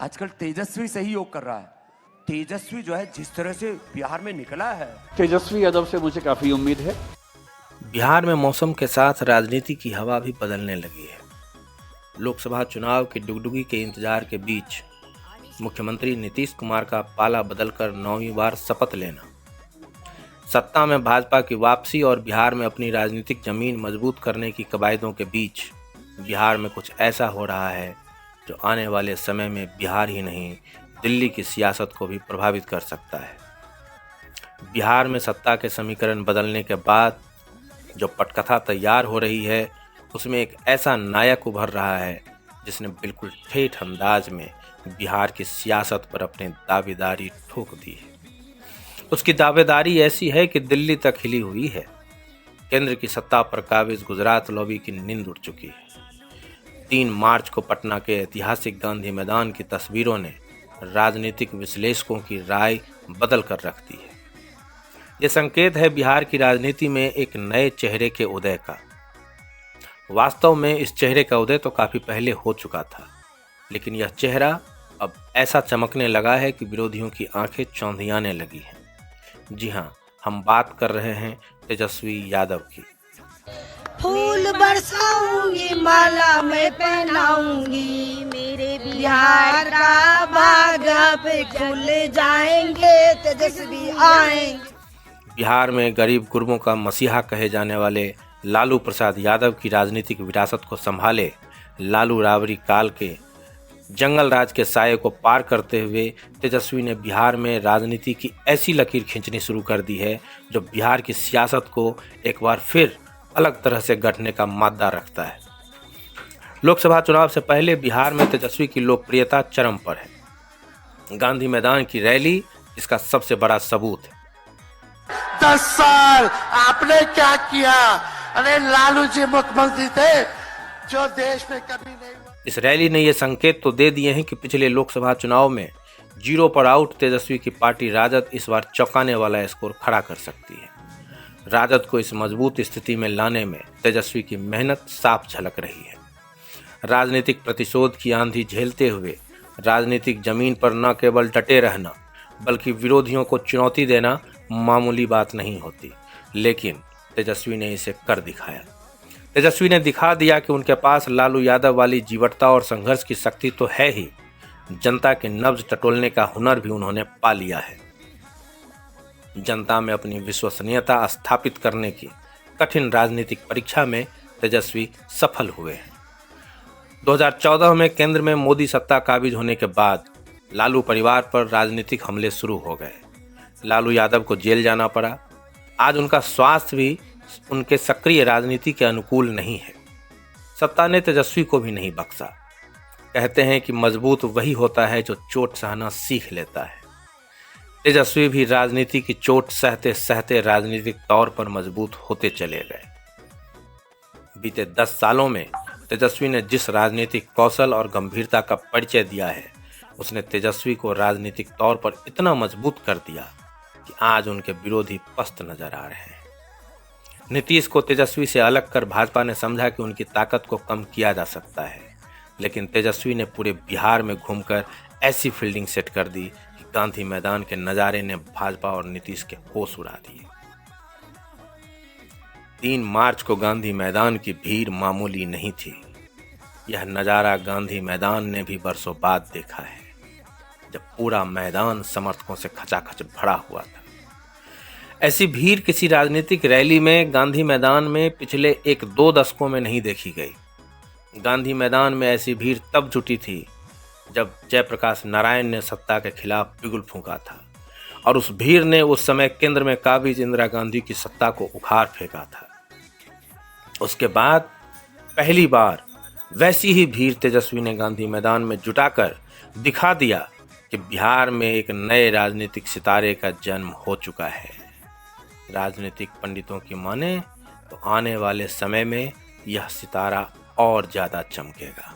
आजकल तेजस्वी से ही योग कर रहा है। तेजस्वी जो है जिस तरह से बिहार में निकला है, तेजस्वी यादव से मुझे काफी उम्मीद है। बिहार में मौसम के साथ राजनीति की हवा भी बदलने लगी है। लोकसभा चुनाव की डुगडुगी के इंतजार के बीच मुख्यमंत्री नीतीश कुमार का पाला बदलकर 9वीं बार शपथ लेना, सत्ता में भाजपा की वापसी और बिहार में अपनी राजनीतिक जमीन मजबूत करने की कवायदों के बीच बिहार में कुछ ऐसा हो रहा है जो आने वाले समय में बिहार ही नहीं दिल्ली की सियासत को भी प्रभावित कर सकता है। बिहार में सत्ता के समीकरण बदलने के बाद जो पटकथा तैयार हो रही है उसमें एक ऐसा नायक उभर रहा है जिसने बिल्कुल ठेठ अंदाज में बिहार की सियासत पर अपनी दावेदारी ठोक दी है। उसकी दावेदारी ऐसी है कि दिल्ली तक हिली हुई है। केंद्र की सत्ता पर काबिज गुजरात लॉबी की नींद उड़ चुकी है। 3 मार्च को पटना के ऐतिहासिक गांधी मैदान की तस्वीरों ने राजनीतिक विश्लेषकों की राय बदल कर रख दी है। ये संकेत है बिहार की राजनीति में एक नए चेहरे के उदय का। वास्तव में इस चेहरे का उदय तो काफी पहले हो चुका था, लेकिन यह चेहरा अब ऐसा चमकने लगा है कि विरोधियों की आंखें चौंधियाने लगी हैं। जी हाँ, हम बात कर रहे हैं तेजस्वी यादव की। फूल बरसाऊंगी, माला मैं पहनाऊंगी, मेरे बिहार का बाग अब खुल जाएंगे, तेजस्वी आएंगे। बिहार में गरीब गुरबों का मसीहा कहे जाने वाले लालू प्रसाद यादव की राजनीतिक विरासत को संभाले लालू राबड़ी काल के जंगल राज के साये को पार करते हुए तेजस्वी ने बिहार में राजनीति की ऐसी लकीर खींचनी शुरू कर दी है जो बिहार की सियासत को एक बार फिर अलग तरह से गढ़ने का मादा रखता है। लोकसभा चुनाव से पहले बिहार में तेजस्वी की लोकप्रियता चरम पर है। गांधी मैदान की रैली इसका सबसे बड़ा सबूत है। 10 साल आपने क्या किया? अरे लालू जी मुख्यमंत्री थे जो देश में कभी नहीं हुआ। इस रैली ने यह संकेत तो दे दिए हैं कि पिछले लोकसभा चुनाव में 0 पर आउट तेजस्वी की पार्टी राजद इस बार चौंकाने वाला स्कोर खड़ा कर सकती है। राजद को इस मजबूत स्थिति में लाने में तेजस्वी की मेहनत साफ झलक रही है। राजनीतिक प्रतिशोध की आंधी झेलते हुए राजनीतिक जमीन पर न केवल डटे रहना बल्कि विरोधियों को चुनौती देना मामूली बात नहीं होती, लेकिन तेजस्वी ने इसे कर दिखाया। तेजस्वी ने दिखा दिया कि उनके पास लालू यादव वाली जीवटता और संघर्ष की शक्ति तो है ही, जनता के नब्ज टटोलने का हुनर भी उन्होंने पा लिया है। जनता में अपनी विश्वसनीयता स्थापित करने की कठिन राजनीतिक परीक्षा में तेजस्वी सफल हुए हैं। 2014 में केंद्र में मोदी सत्ता काबिज होने के बाद लालू परिवार पर राजनीतिक हमले शुरू हो गए। लालू यादव को जेल जाना पड़ा। आज उनका स्वास्थ्य भी उनके सक्रिय राजनीति के अनुकूल नहीं है। सत्ता ने तेजस्वी को भी नहीं बख्शा। कहते हैं कि मजबूत वही होता है जो चोट सहना सीख लेता है। तेजस्वी भी राजनीति की चोट सहते सहते राजनीतिक तौर पर मजबूत होते चले गए। बीते 10 सालों में तेजस्वी ने जिस राजनीतिक कौशल और गंभीरता का परिचय दिया है उसने तेजस्वी को राजनीतिक तौर पर इतना मजबूत कर दिया कि आज उनके विरोधी पस्त नजर आ रहे हैं। नीतीश को तेजस्वी से अलग कर भाजपा ने समझा कि उनकी ताकत को कम किया जा सकता है, लेकिन तेजस्वी ने पूरे बिहार में घूमकर ऐसी फील्डिंग सेट कर दी कि गांधी मैदान के नज़ारे ने भाजपा और नीतीश के होश उड़ा दिए। 3 मार्च को गांधी मैदान की भीड़ मामूली नहीं थी। यह नज़ारा गांधी मैदान ने भी बरसों बाद देखा है, जब पूरा मैदान समर्थकों से खचाखच भरा हुआ था। ऐसी भीड़ किसी राजनीतिक रैली में गांधी मैदान में पिछले 1-2 दशकों में नहीं देखी गई। गांधी मैदान में ऐसी भीड़ तब जुटी थी जब जयप्रकाश नारायण ने सत्ता के खिलाफ बिगुल फूंका था और उस भीड़ ने उस समय केंद्र में काबिज इंदिरा गांधी की सत्ता को उखाड़ फेंका था। उसके बाद पहली बार वैसी ही भीड़ तेजस्वी ने गांधी मैदान में जुटाकर दिखा दिया कि बिहार में एक नए राजनीतिक सितारे का जन्म हो चुका है। राजनीतिक पंडितों की माने तो आने वाले समय में यह सितारा और ज्यादा चमकेगा।